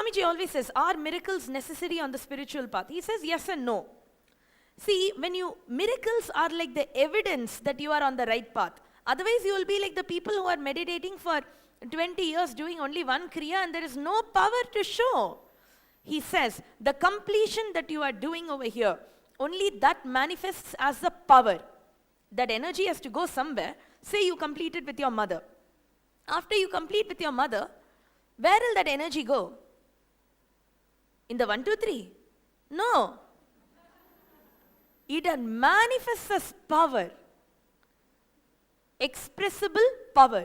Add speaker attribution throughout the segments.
Speaker 1: Swamiji always says, are miracles necessary on the spiritual path? He says yes and no. See, miracles are like the evidence that you are on the right path. Otherwise, you will be like the people who are meditating for 20 years doing only one kriya and there is no power to show. He says, the completion that you are doing over here, only that manifests as the power. That energy has to go somewhere. Say you complete it with your mother. After you complete with your mother, where will that energy go? In the 1, 2, 3? No. It manifests as power. Expressible power.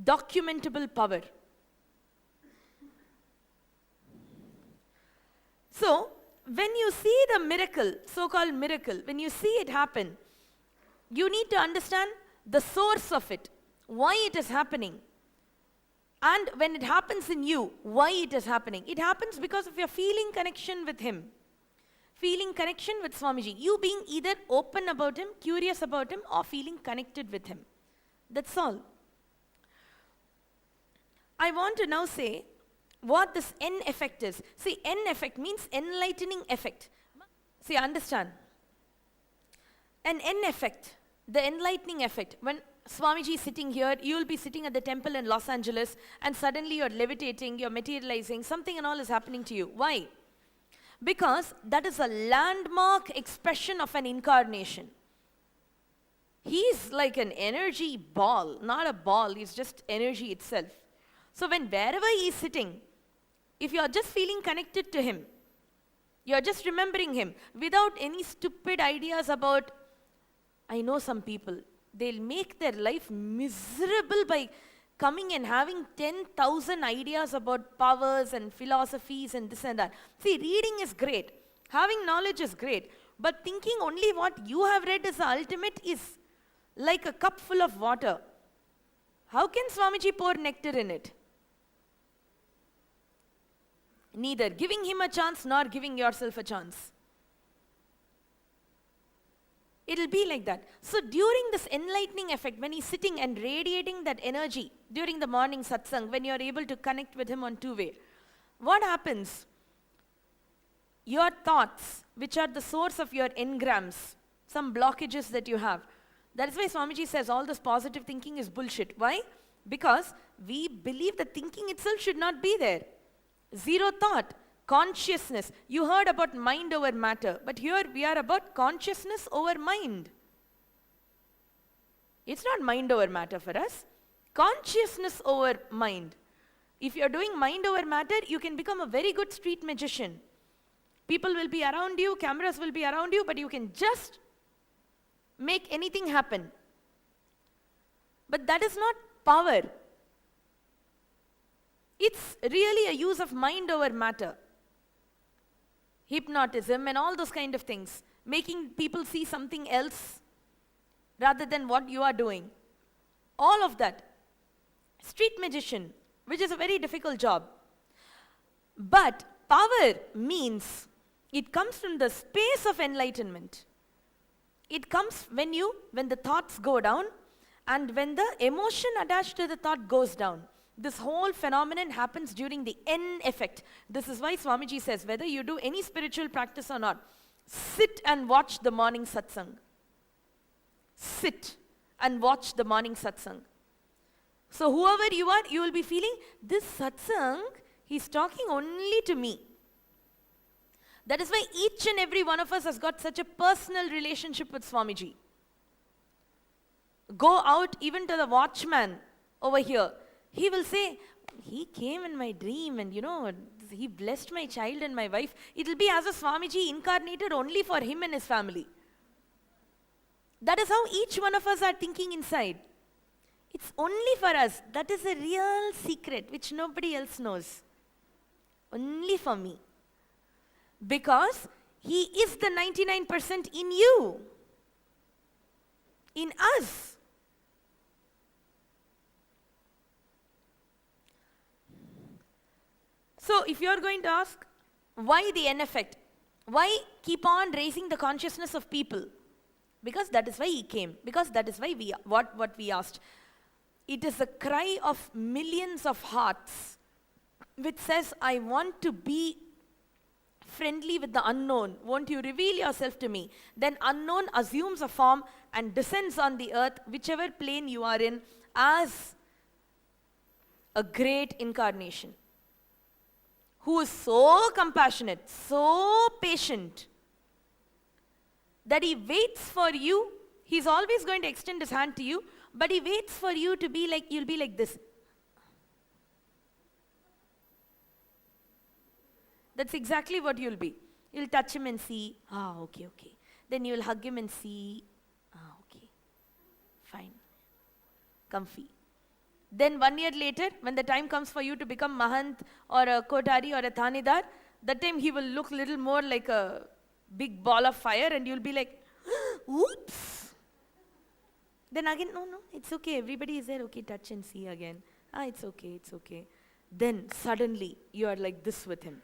Speaker 1: Documentable power. So, when you see the miracle, so-called miracle, when you see it happen, you need to understand the source of it, why it is happening. And when it happens in you, why it is happening. It happens because of your feeling connection with him. Feeling connection with Swamiji. You being either open about him, curious about him, or feeling connected with him. That's all. I want to now say what this N effect is. See, N effect means enlightening effect. See, understand. An N effect, the enlightening effect. When Swamiji is sitting here, you will be sitting at the temple in Los Angeles, and suddenly you're levitating, you're materializing, something and all is happening to you. Why? Because that is a landmark expression of an incarnation. He's like an energy ball, not a ball, he's just energy itself. So wherever he is sitting, if you are just feeling connected to him, you are just remembering him, without any stupid ideas about, I know some people, they'll make their life miserable by coming and having 10,000 ideas about powers and philosophies and this and that. See, reading is great, having knowledge is great, but thinking only what you have read is the ultimate is like a cup full of water. How can Swamiji pour nectar in it? Neither giving him a chance nor giving yourself a chance. It'll be like that. So during this enlightening effect, when he's sitting and radiating that energy during the morning satsang, when you're able to connect with him on two-way, what happens? Your thoughts, which are the source of your engrams, some blockages that you have. That is why Swamiji says all this positive thinking is bullshit. Why? Because we believe that thinking itself should not be there. Zero thought, consciousness. You heard about mind over matter, but here we are about consciousness over mind. It's not mind over matter for us. Consciousness over mind. If you're doing mind over matter, you can become a very good street magician. People will be around you, cameras will be around you, but you can just make anything happen. But that is not power. It's really a use of mind over matter. Hypnotism and all those kind of things. Making people see something else rather than what you are doing. All of that. Street magician, which is a very difficult job. But power means it comes from the space of enlightenment. It comes when the thoughts go down and when the emotion attached to the thought goes down. This whole phenomenon happens during the N effect. This is why Swamiji says, whether you do any spiritual practice or not, sit and watch the morning satsang. Sit and watch the morning satsang. So whoever you are, you will be feeling, this satsang, he's talking only to me. That is why each and every one of us has got such a personal relationship with Swamiji. Go out even to the watchman over here. He will say, he came in my dream and he blessed my child and my wife. It will be as a Swamiji incarnated only for him and his family. That is how each one of us are thinking inside. It's only for us. That is a real secret which nobody else knows. Only for me. Because he is the 99% in you. In us. So if you're going to ask, why the N effect? Why keep on raising the consciousness of people? Because that is why he came. Because that is why what we asked. It is a cry of millions of hearts which says, I want to be friendly with the unknown. Won't you reveal yourself to me? Then unknown assumes a form and descends on the earth, whichever plane you are in, as a great incarnation, who is so compassionate, so patient, that he waits for you. He's always going to extend his hand to you, but he waits for you to be like, you'll be like this. That's exactly what you'll be. You'll touch him and see, okay. Then you'll hug him and see, okay, fine, comfy. Then 1 year later, when the time comes for you to become Mahant or a Kotari or a Thanidar, that time he will look little more like a big ball of fire and you'll be like, oops. Then again, no, it's okay, everybody is there, okay, touch and see again. It's okay. Then suddenly you are like this with him.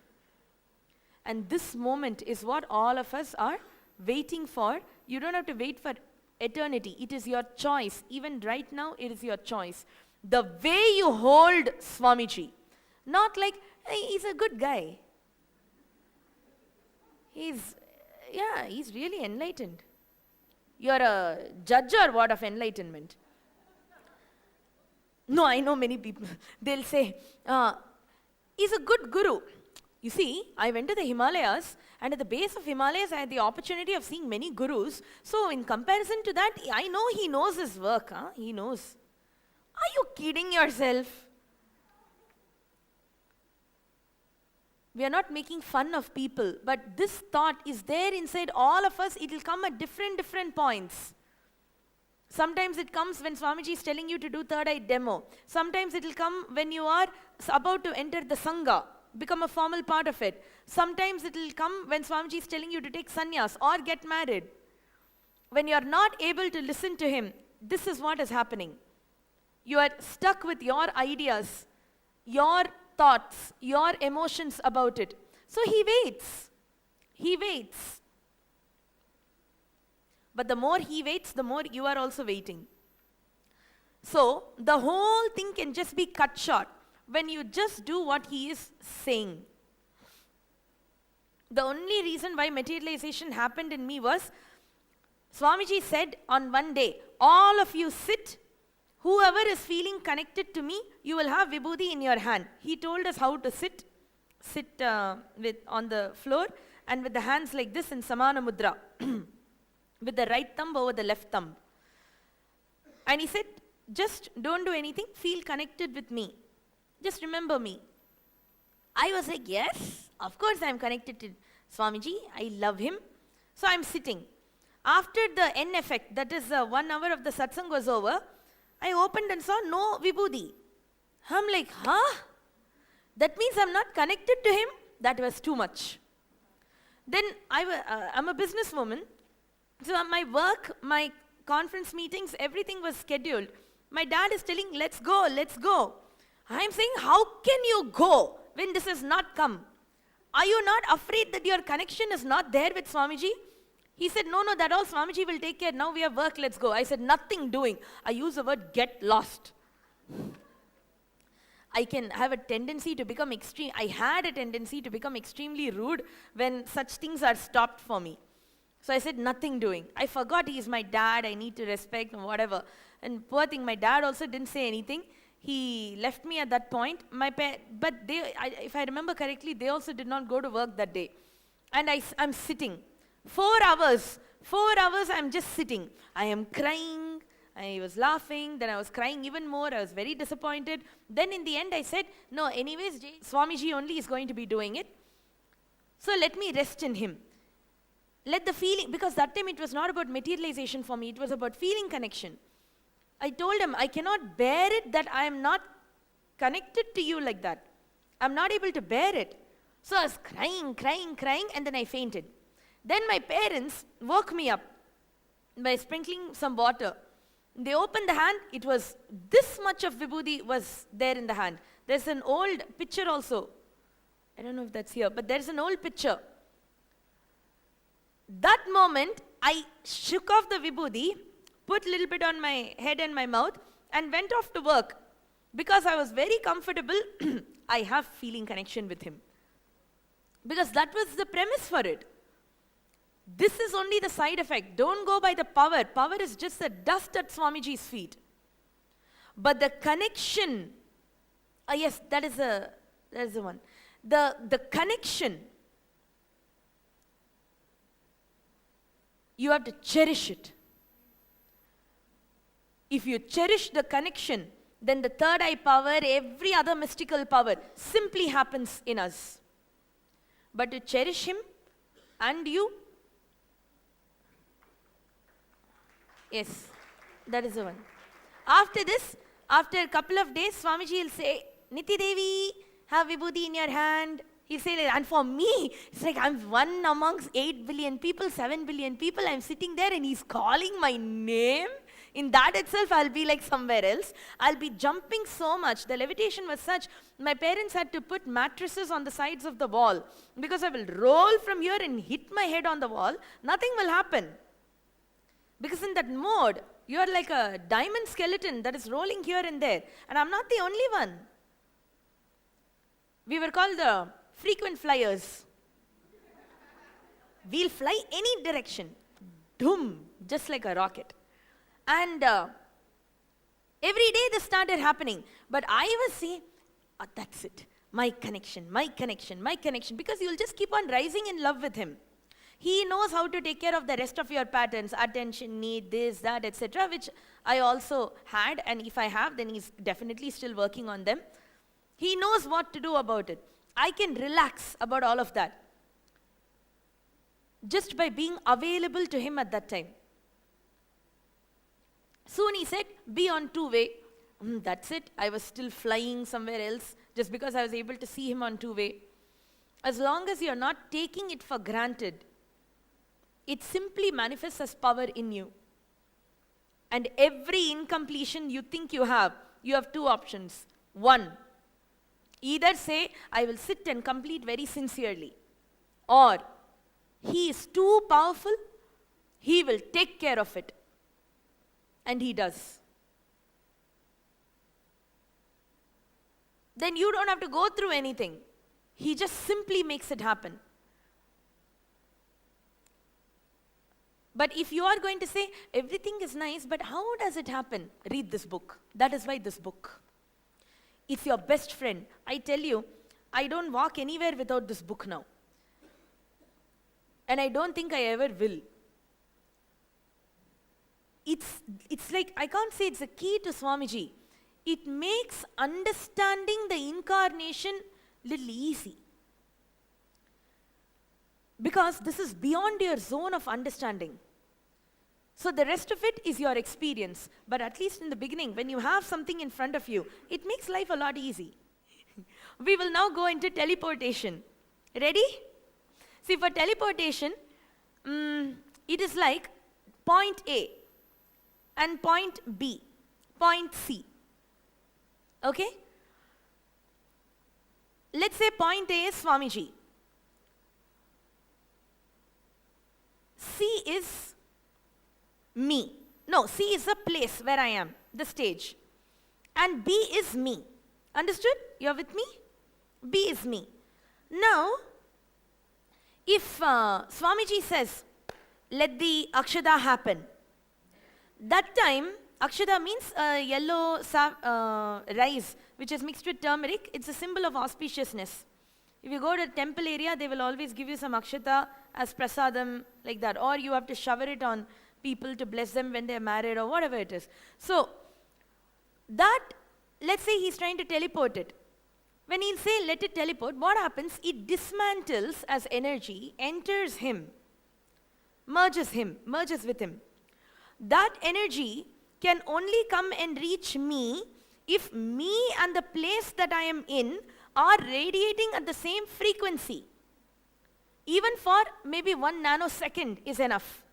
Speaker 1: And this moment is what all of us are waiting for. You don't have to wait for eternity. It is your choice. Even right now, it is your choice. The way you hold Swamiji, not like, hey, he's a good guy. He's really enlightened. You're a judge or what of enlightenment? No, I know many people. They'll say, he's a good guru. You see, I went to the Himalayas, and at the base of Himalayas, I had the opportunity of seeing many gurus. So in comparison to that, I know he knows his work. He knows. Are you kidding yourself? We are not making fun of people, but this thought is there inside all of us. It will come at different points. Sometimes it comes when Swamiji is telling you to do third eye demo. Sometimes it will come when you are about to enter the Sangha, become a formal part of it. Sometimes it will come when Swamiji is telling you to take sannyas or get married. When you are not able to listen to him, this is what is happening. You are stuck with your ideas, your thoughts, your emotions about it. So he waits. He waits. But the more he waits, the more you are also waiting. So the whole thing can just be cut short when you just do what he is saying. The only reason why materialization happened in me was, Swamiji said on one day, all of you sit. Whoever is feeling connected to me, you will have vibhuti in your hand. He told us how to sit on the floor and with the hands like this in Samana Mudra, with the right thumb over the left thumb. And he said, just don't do anything, feel connected with me. Just remember me. I was like, yes, of course I'm connected to Swamiji. I love him. So I'm sitting. After the N effect, that is 1 hour of the satsang was over, I opened and saw no vibhuti. I'm like, that means I'm not connected to him? That was too much. Then I'm a businesswoman. So my work, my conference meetings, everything was scheduled. My dad is telling, let's go. I'm saying, how can you go when this has not come? Are you not afraid that your connection is not there with Swamiji? He said, no, that all Swamiji will take care. Now we have work, let's go. I said, nothing doing. I use the word get lost. I can have a tendency to become extreme. I had a tendency to become extremely rude when such things are stopped for me. So I said, nothing doing. I forgot he is my dad. I need to respect and whatever. And poor thing, my dad also didn't say anything. He left me at that point. But if I remember correctly, they also did not go to work that day. And I'm sitting. 4 hours I'm just sitting. I am crying. I was laughing. Then I was crying even more. I was very disappointed. Then in the end I said, no, anyways, Swamiji only is going to be doing it. So let me rest in him. Let the feeling, because that time it was not about materialization for me. It was about feeling connection. I told him, I cannot bear it that I am not connected to you like that. I'm not able to bear it. So I was crying, and then I fainted. Then my parents woke me up by sprinkling some water. They opened the hand. It was this much of vibhuti was there in the hand. There's an old picture also. I don't know if that's here, but there's an old picture. That moment, I shook off the vibhuti, put a little bit on my head and my mouth, and went off to work. Because I was very comfortable, I have feeling connection with him. Because that was the premise for it. This is only the side effect. Don't go by the power. Power is just the dust at Swamiji's feet. But the connection, yes, that is the one. The connection, you have to cherish it. If you cherish the connection, then the third eye power, every other mystical power simply happens in us. But to cherish him and you, yes, that is the one. After this, after a couple of days, Swamiji will say, Niti Devi, have vibhuti in your hand. He'll say, and for me, it's like I'm one amongst 8 billion people, 7 billion people. I'm sitting there and he's calling my name. In that itself, I'll be like somewhere else. I'll be jumping so much. The levitation was such, my parents had to put mattresses on the sides of the wall because I will roll from here and hit my head on the wall. Nothing will happen. Because in that mode, you are like a diamond skeleton that is rolling here and there. And I'm not the only one. We were called the frequent flyers. We'll fly any direction. Doom, just like a rocket. And every day this started happening. But I was saying, oh, that's it. My connection, my connection, my connection. Because you'll just keep on rising in love with him. He knows how to take care of the rest of your patterns, attention, need, this, that, etc., which I also had. And if I have, then he's definitely still working on them. He knows what to do about it. I can relax about all of that. Just by being available to him at that time. Soon he said, be on two-way. That's it. I was still flying somewhere else just because I was able to see him on two-way. As long as you're not taking it for granted, it simply manifests as power in you. And every incompletion you think you have two options. One, either say, I will sit and complete very sincerely. Or, he is too powerful, he will take care of it. And he does. Then you don't have to go through anything. He just simply makes it happen. But if you are going to say, everything is nice, but how does it happen? Read this book. That is why this book. It's your best friend. I tell you, I don't walk anywhere without this book now. And I don't think I ever will. It's like, I can't say it's a key to Swamiji. It makes understanding the incarnation little easy. Because this is beyond your zone of understanding. So the rest of it is your experience. But at least in the beginning, when you have something in front of you, it makes life a lot easy. We will now go into teleportation. Ready? See, for teleportation, it is like point A and point B, point C. Okay? Let's say point A is Swamiji. C is me. No, C is the place where I am, the stage. And B is me. Understood? You're with me? B is me. Now, if Swamiji says, let the Akshada happen, that time, Akshada means yellow rice, which is mixed with turmeric. It's a symbol of auspiciousness. If you go to a temple area, they will always give you some akshata as prasadam, like that. Or you have to shower it on people to bless them when they're married or whatever it is. So, that, let's say he's trying to teleport it. When he'll say, let it teleport, what happens? It dismantles as energy, enters him, merges with him. That energy can only come and reach me if me and the place that I am in are radiating at the same frequency. Even for maybe 1 nanosecond is enough.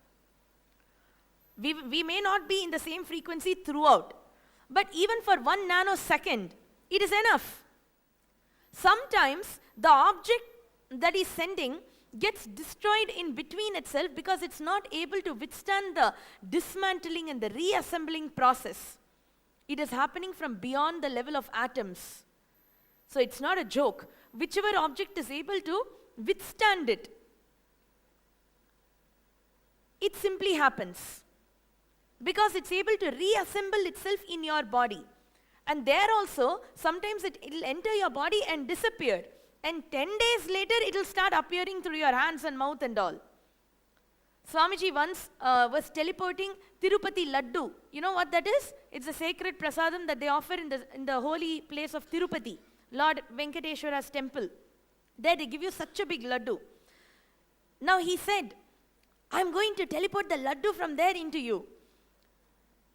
Speaker 1: We may not be in the same frequency throughout, but even for 1 nanosecond, it is enough. Sometimes the object that is sending gets destroyed in between itself because it's not able to withstand the dismantling and the reassembling process. It is happening from beyond the level of atoms. So it's not a joke. Whichever object is able to withstand it, it simply happens. Because it's able to reassemble itself in your body. And there also, sometimes it'll enter your body and disappear. And 10 days later, it'll start appearing through your hands and mouth and all. Swamiji once was teleporting Tirupati Laddu. You know what that is? It's a sacred prasadam that they offer in the holy place of Tirupati, Lord Venkateshwara's temple. There they give you such a big laddu. Now he said, I'm going to teleport the laddu from there into you.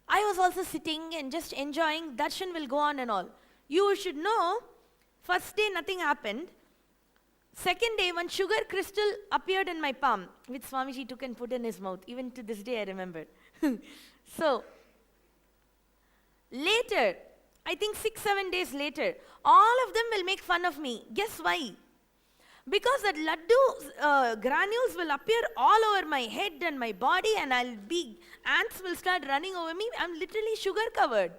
Speaker 1: I was also sitting and just enjoying. Darshan will go on and all. You should know, first day nothing happened. Second day, one sugar crystal appeared in my palm, which Swamiji took and put in his mouth. Even to this day, I remember. So, later, I think 6-7 days later, all of them will make fun of me. Guess why? Because that laddu granules will appear all over my head and my body, and ants will start running over me. I'm literally sugar covered.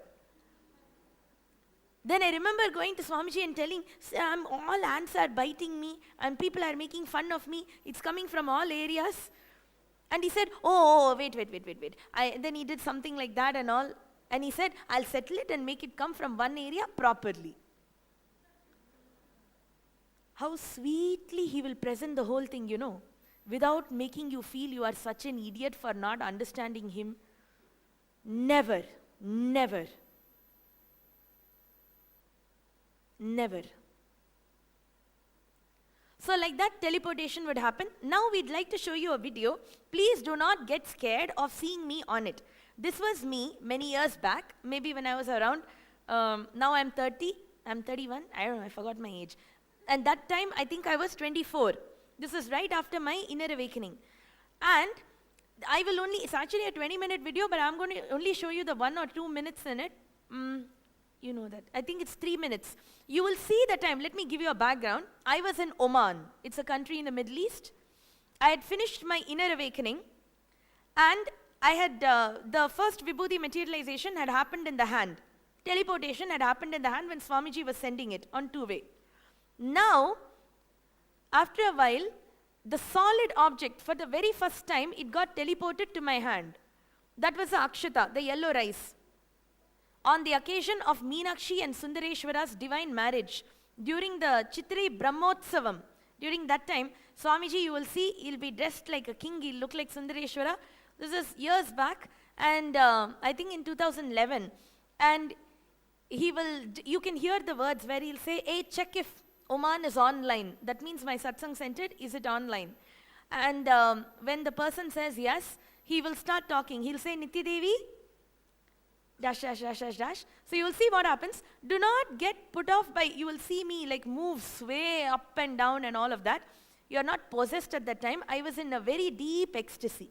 Speaker 1: Then I remember going to Swamiji and telling, all ants are biting me and people are making fun of me. It's coming from all areas. And he said, wait. Then he did something like that and all. And he said, I'll settle it and make it come from one area properly. How sweetly he will present the whole thing, without making you feel you are such an idiot for not understanding him. Never. So like that, teleportation would happen. Now we'd like to show you a video. Please do not get scared of seeing me on it. This was me many years back, maybe when I was around, now I'm 30, I'm 31, I don't know, I forgot my age. And that time, I think I was 24. This is right after my inner awakening. And it's actually a 20-minute video, but I'm going to only show you the 1 or 2 minutes in it. You know that. I think it's 3 minutes. You will see the time. Let me give you a background. I was in Oman. It's a country in the Middle East. I had finished my inner awakening. And I had, the first Vibhuti materialization had happened in the hand. Teleportation had happened in the hand when Swamiji was sending it on two-way. Now, after a while, the solid object, for the very first time, it got teleported to my hand. That was the Akshata, the yellow rice. On the occasion of Meenakshi and Sundareshwara's divine marriage, during the Chitri Brahmotsavam, during that time, Swamiji, you will see, he'll be dressed like a king, he'll look like Sundareshwara. This is years back, and I think in 2011. And you can hear the words where he'll say, hey, check if Oman is online. That means my satsang center, is it online? And when the person says yes, he will start talking. He'll say, Nitya Devi, dash. So you will see what happens. Do not get put off by, you will see me like move, sway up and down and all of that. You are not possessed at that time. I was in a very deep ecstasy.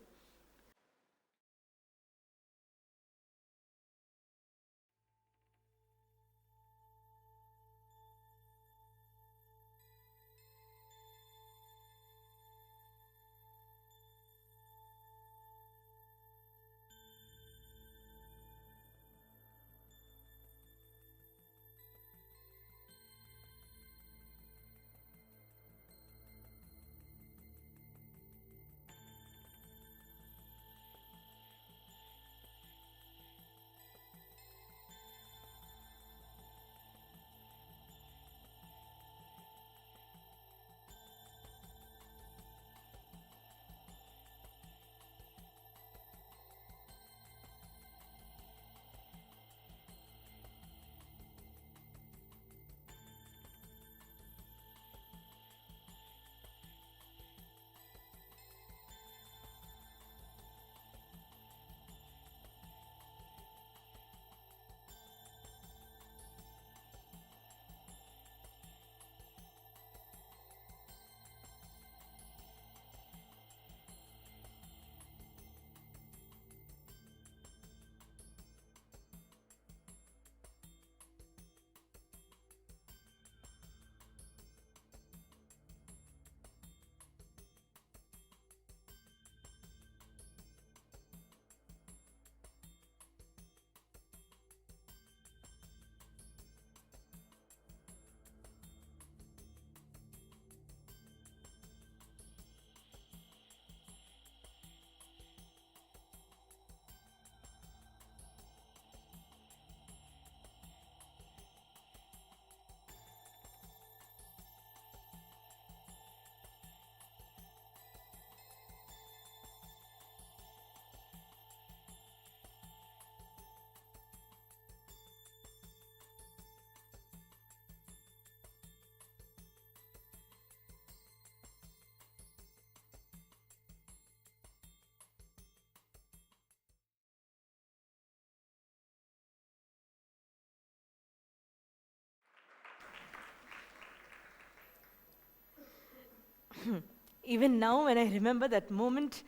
Speaker 1: Even now, when I remember that moment,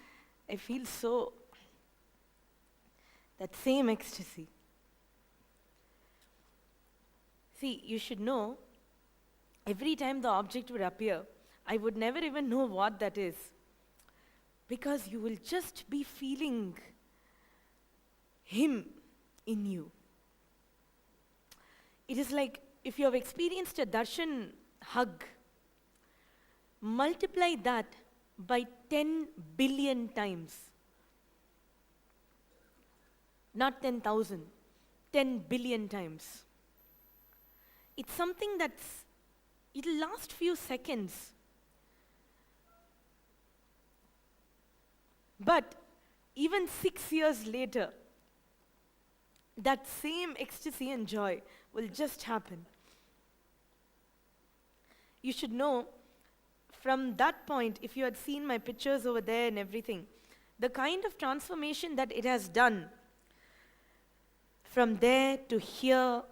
Speaker 1: I feel so, that same ecstasy. See, you should know, every time the object would appear, I would never even know what that is. Because you will just be feeling Him in you. It is like if you have experienced a darshan hug, multiply that by 10 billion times. Not 10,000, 10 billion times. It's something it'll last few seconds. But even 6 years later, that same ecstasy and joy will just happen. You should know, from that point, if you had seen my pictures over there and everything, the kind of transformation that it has done from there to here,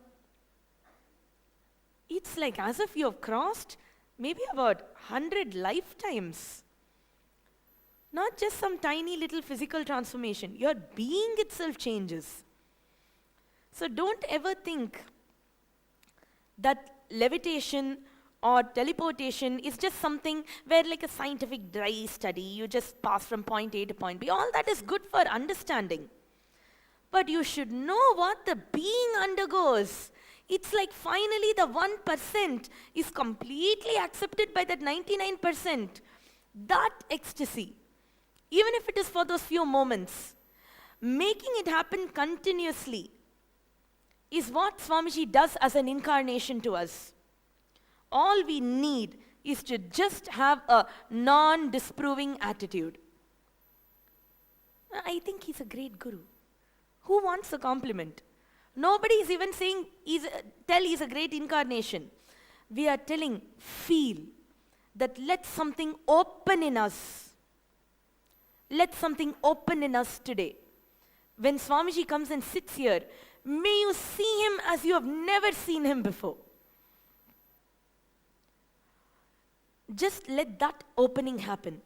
Speaker 1: it's like as if you have crossed maybe about 100 lifetimes. Not just some tiny little physical transformation. Your being itself changes. So don't ever think that levitation or teleportation is just something where, like a scientific dry study, you just pass from point A to point B. All that is good for understanding. But you should know what the being undergoes. It's like finally the 1% is completely accepted by that 99%. That ecstasy, even if it is for those few moments, making it happen continuously is what Swamiji does as an incarnation to us. All we need is to just have a non-disproving attitude. I think he's a great guru. Who wants a compliment? Nobody is even saying he's a great incarnation. We are telling, feel that let something open in us. Let something open in us today. When Swamiji comes and sits here, may you see him as you have never seen him before. Just let that opening happen.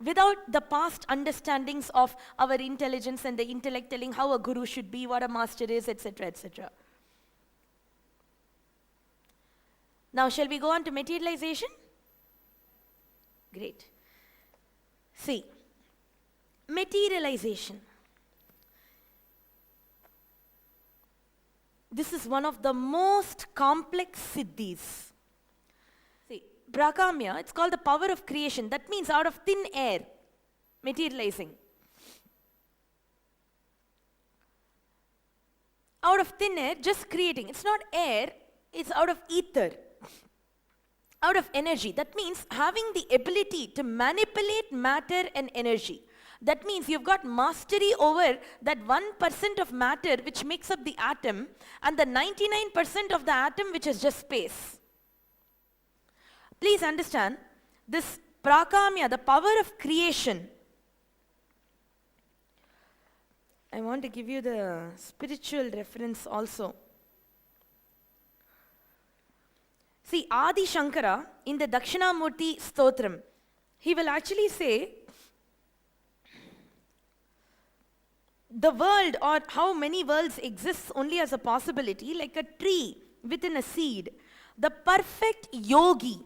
Speaker 1: Without the past understandings of our intelligence and the intellect telling how a guru should be, what a master is, etc., etc. Now, shall we go on to materialization? Great. See, materialization. This is one of the most complex siddhis. See, Prakamya, it's called the power of creation. That means out of thin air, materializing. Out of thin air, just creating. It's not air, it's out of ether. Out of energy. That means having the ability to manipulate matter and energy. That means you've got mastery over that 1% of matter which makes up the atom and the 99% of the atom which is just space. Please understand, this prakamya, the power of creation. I want to give you the spiritual reference also. See, Adi Shankara in the Dakshinamurti Stotram, he will actually say, the world or how many worlds exists only as a possibility, like a tree within a seed. The perfect yogi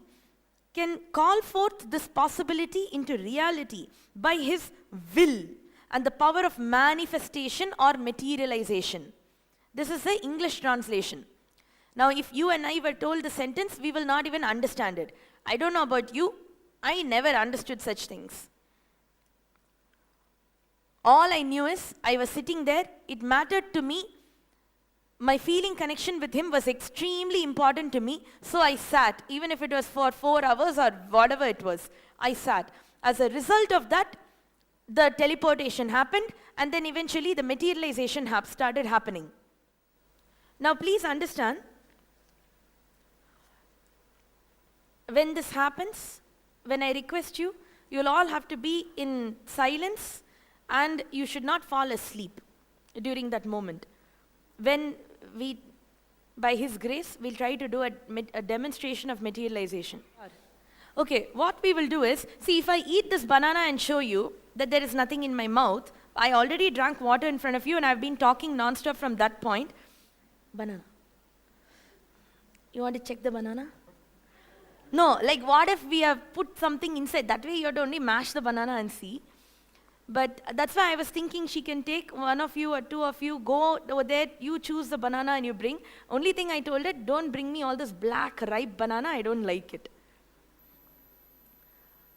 Speaker 1: can call forth this possibility into reality by his will and the power of manifestation or materialization. This is the English translation. Now, if you and I were told the sentence, we will not even understand it. I don't know about you, I never understood such things. All I knew is, I was sitting there, it mattered to me, my feeling connection with him was extremely important to me, so I sat, even if it was for 4 hours or whatever it was, I sat. As a result of that, the teleportation happened, and then eventually the materialization started happening. Now please understand, when this happens, when I request you, you'll all have to be in silence, and you should not fall asleep during that moment. When we, by His grace, we'll try to do a demonstration of materialization. Okay, what we will do is, see, if I eat this banana and show you that there is nothing in my mouth, I already drank water in front of you and I've been talking non-stop from that point. Banana. You want to check the banana? No, like what if we have put something inside? That way you have to only mash the banana and see. But that's why I was thinking she can take one of you or two of you, go over there, you choose the banana and you bring. Only thing I told her, don't bring me all this black ripe banana, I don't like it.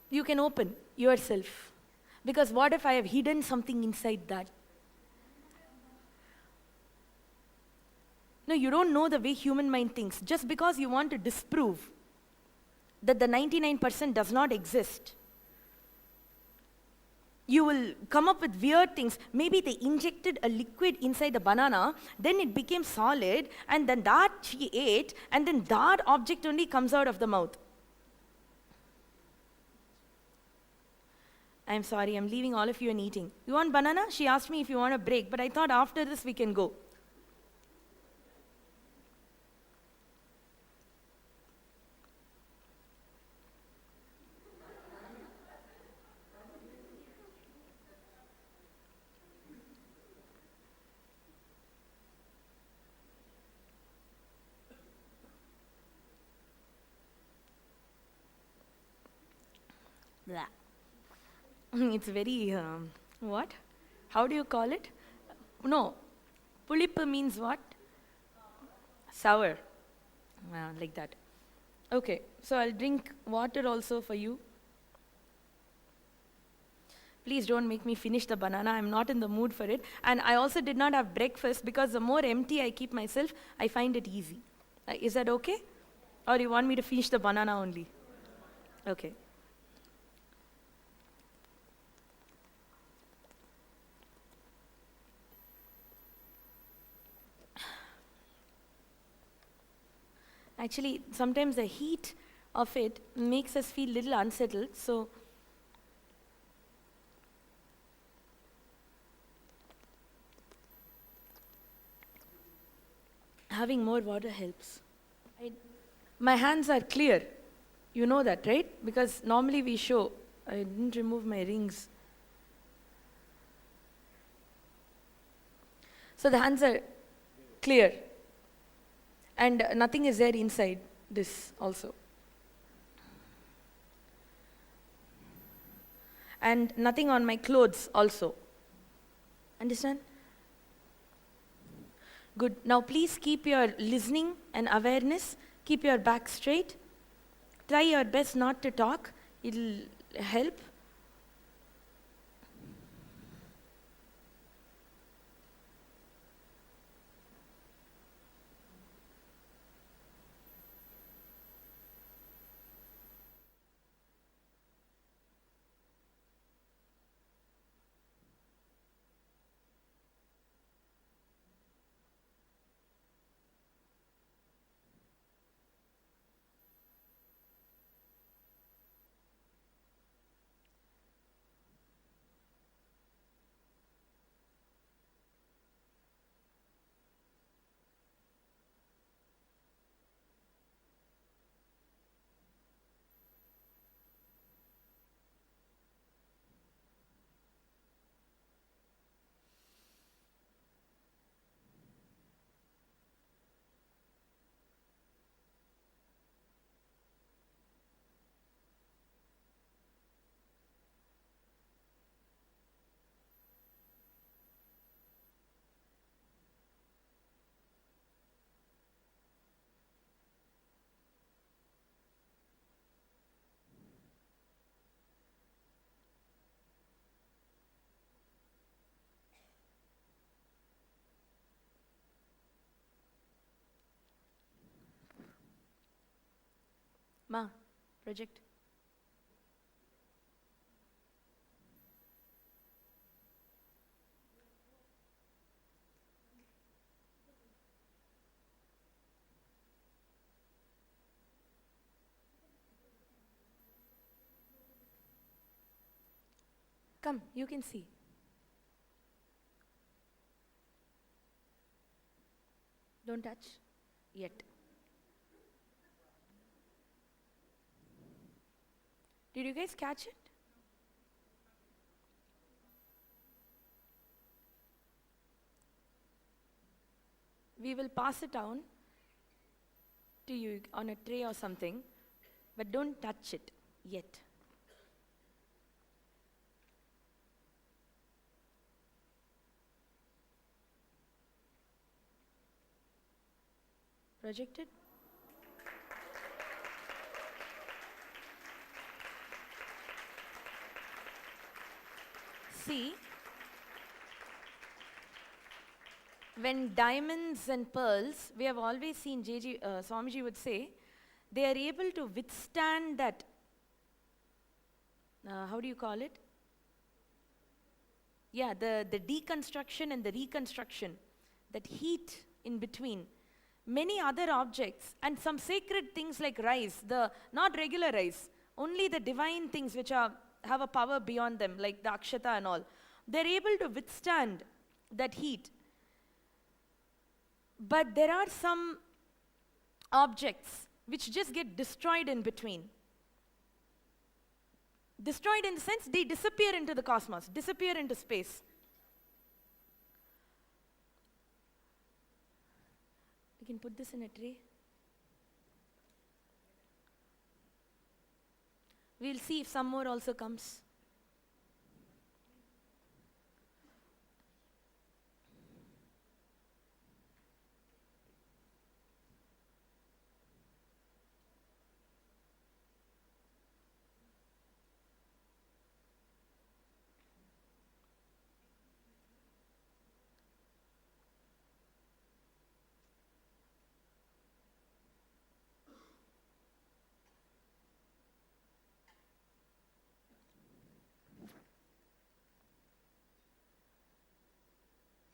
Speaker 1: You can open yourself. Because what if I have hidden something inside that? No, you don't know the way human mind thinks. Just because you want to disprove that the 99% does not exist, you will come up with weird things. Maybe they injected a liquid inside the banana, then it became solid, and then that she ate, and then that object only comes out of the mouth. I'm sorry, I'm leaving all of you and eating. You want banana? She asked me if you want a break, but I thought after this we can go. Blah. It's very, what? How do you call it? No. Pulip means what? Sour. Like that. Okay, so I'll drink water also for you. Please don't make me finish the banana. I'm not in the mood for it. And I also did not have breakfast because the more empty I keep myself, I find it easy. Is that okay? Or you want me to finish the banana only? Okay. Actually, sometimes the heat of it makes us feel little unsettled, so having more water helps. My hands are clear. You know that, right? Because normally we show. I didn't remove my rings. So the hands are clear. And nothing is there inside this also. And nothing on my clothes also. Understand? Good. Now please keep your listening and awareness. Keep your back straight. Try your best not to talk. It'll help. Ma, project. Come, you can see. Don't touch yet. Did you guys catch it? We will pass it down to you on a tray or something, but don't touch it yet. Projected? See, when diamonds and pearls, we have always seen Swamiji would say, they are able to withstand that, how do you call it? Yeah, the deconstruction and the reconstruction, that heat in between. Many other objects and some sacred things like rice, the not regular rice, only the divine things which have a power beyond them, like the akshata and all. They're able to withstand that heat. But there are some objects which just get destroyed in between. Destroyed in the sense they disappear into the cosmos, disappear into space. We can put this in a tray. We'll see if some more also comes.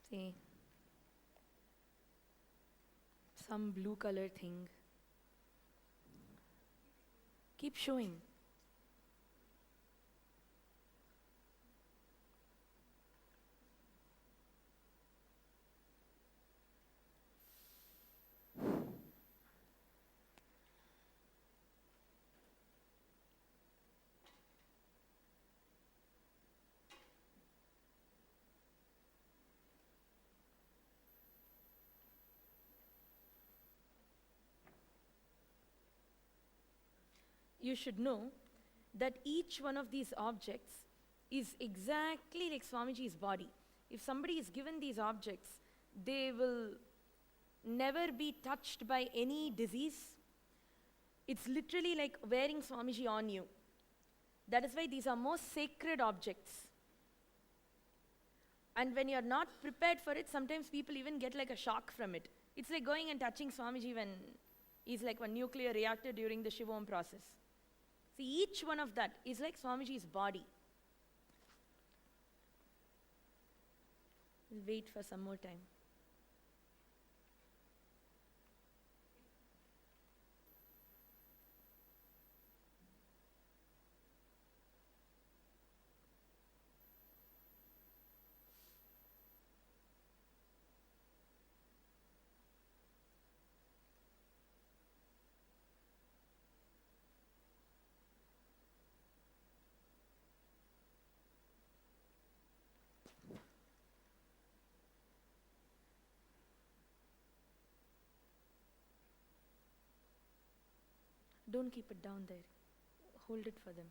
Speaker 1: See, some blue color thing. Keep showing. You should know that each one of these objects is exactly like Swamiji's body. If somebody is given these objects, they will never be touched by any disease. It's literally like wearing Swamiji on you. That is why these are most sacred objects. And when you're not prepared for it, sometimes people even get like a shock from it. It's like going and touching Swamiji when he's like a nuclear reactor during the Shivom process. See, each one of that is like Swamiji's body. We'll wait for some more time. Don't keep it down there. Hold it for them.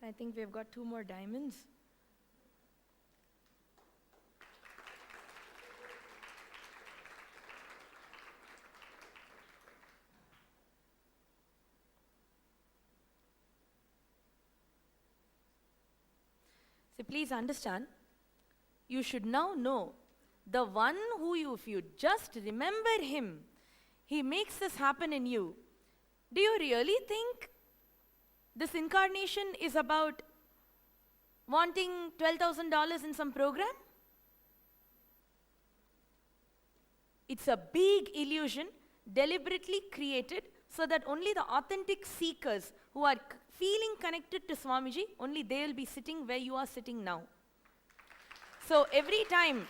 Speaker 1: I think we've got 2 more diamonds. So please understand, you should now know the one who you, if you just remember him, he makes this happen in you. Do you really think this incarnation is about wanting $12,000 in some program? It's a big illusion deliberately created so that only the authentic seekers who are feeling connected to Swamiji, only they will be sitting where you are sitting now. So every time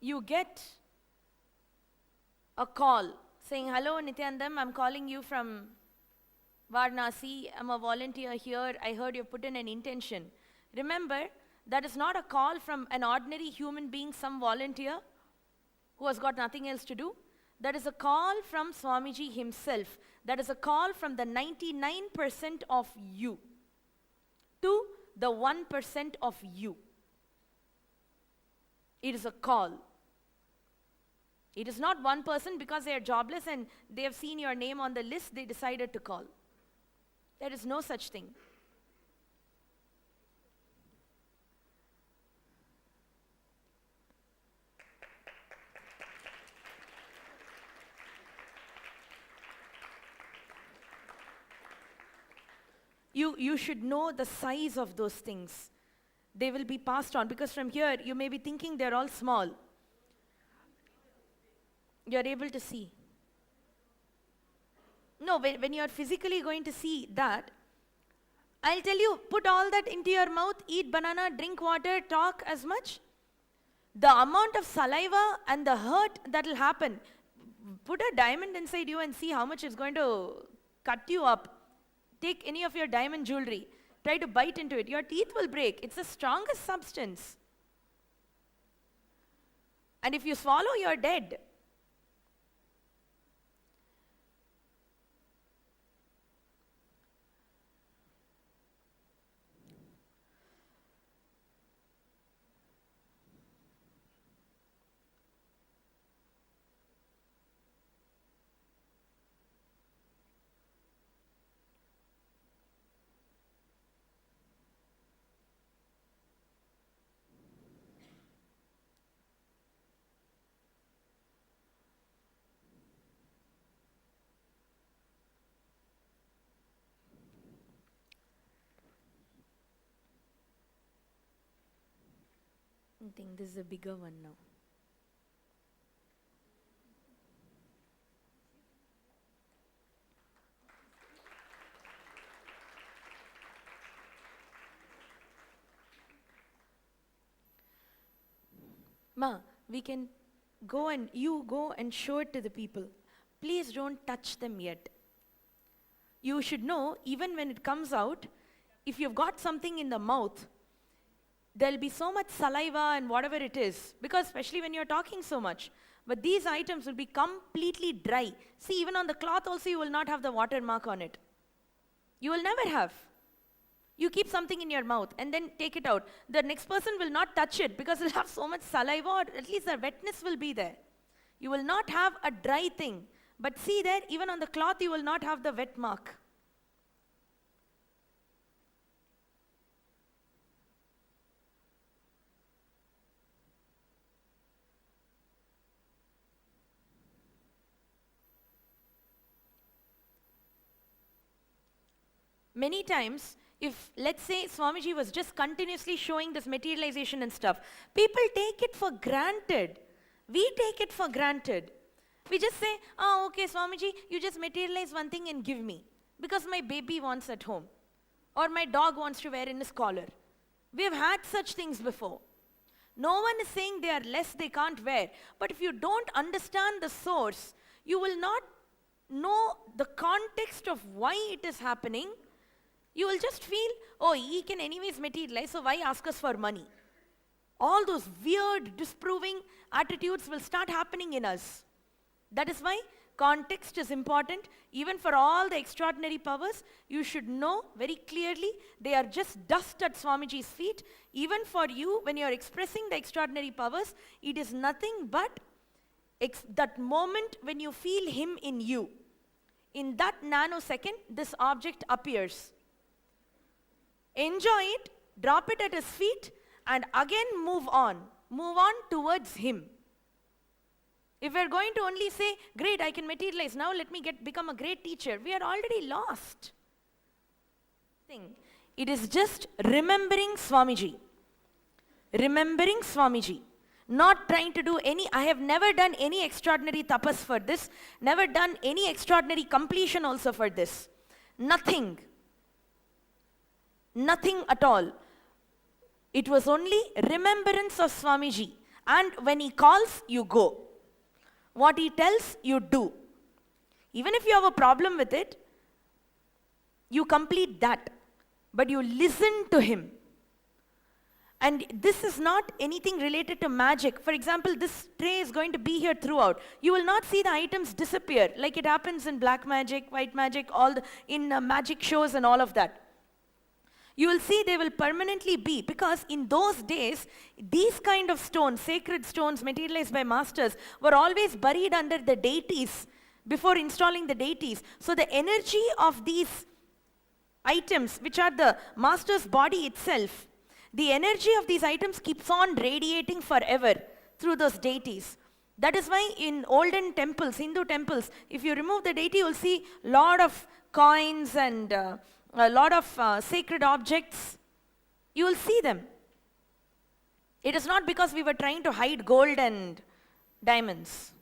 Speaker 1: you get a call saying, "Hello Nityanandam, I'm calling you from Varanasi, I'm a volunteer here, I heard you put in an intention." Remember, that is not a call from an ordinary human being, some volunteer who has got nothing else to do. That is a call from Swamiji himself. That is a call from the 99% of you to the 1% of you. It is a call. It is not one person because they are jobless and they have seen your name on the list, they decided to call. There is no such thing. You should know the size of those things. They will be passed on, because from here you may be thinking they're all small. You're able to see. No, when you're physically going to see that, I'll tell you, put all that into your mouth, eat banana, drink water, talk as much. The amount of saliva and the hurt that will happen, put a diamond inside you and see how much it's going to cut you up. Take any of your diamond jewelry, try to bite into it, your teeth will break. It's the strongest substance. And if you swallow, you're dead. I think this is a bigger one now. Ma, we can go and you go and show it to the people. Please don't touch them yet. You should know, even when it comes out, if you've got something in the mouth, there'll be so much saliva and whatever it is, because especially when you're talking so much. But these items will be completely dry. See, even on the cloth also you will not have the watermark on it. You will never have. You keep something in your mouth and then take it out. The next person will not touch it because it'll have so much saliva, or at least the wetness will be there. You will not have a dry thing. But see there, even on the cloth you will not have the wet mark. Many times, if let's say Swamiji was just continuously showing this materialization and stuff, people take it for granted. We take it for granted. We just say, "Oh, okay, Swamiji, you just materialize one thing and give me, because my baby wants at home, or my dog wants to wear in his collar." We have had such things before. No one is saying they are less, they can't wear. But if you don't understand the source, you will not know the context of why it is happening. You will just feel, "Oh, he can anyways materialize, so why ask us for money?" All those weird, disproving attitudes will start happening in us. That is why context is important. Even for all the extraordinary powers, you should know very clearly they are just dust at Swamiji's feet. Even for you, when you are expressing the extraordinary powers, it is nothing but that moment when you feel him in you. In that nanosecond, this object appears. Enjoy it, drop it at his feet, and again move on. Move on towards him. If we're going to only say, "Great, I can materialize, now let me become a great teacher," we are already lost. It is just remembering Swamiji. remembering Swamiji. Not trying to do any, I have never done any extraordinary tapas for this, never done any extraordinary completion also for this. Nothing. Nothing at all. It was only remembrance of Swamiji. And when he calls, you go. What he tells, you do. Even if you have a problem with it, you complete that. But you listen to him. And this is not anything related to magic. For example, this tray is going to be here throughout. You will not see the items disappear like it happens in black magic, white magic, in magic shows and all of that. You will see they will permanently be, because in those days, these kind of stones, sacred stones materialized by masters, were always buried under the deities before installing the deities. So the energy of these items, which are the master's body itself, the energy of these items keeps on radiating forever through those deities. That is why in olden temples, Hindu temples, if you remove the deity, you will see a lot of coins and a lot of sacred objects. You will see them. It is not because we were trying to hide gold and diamonds.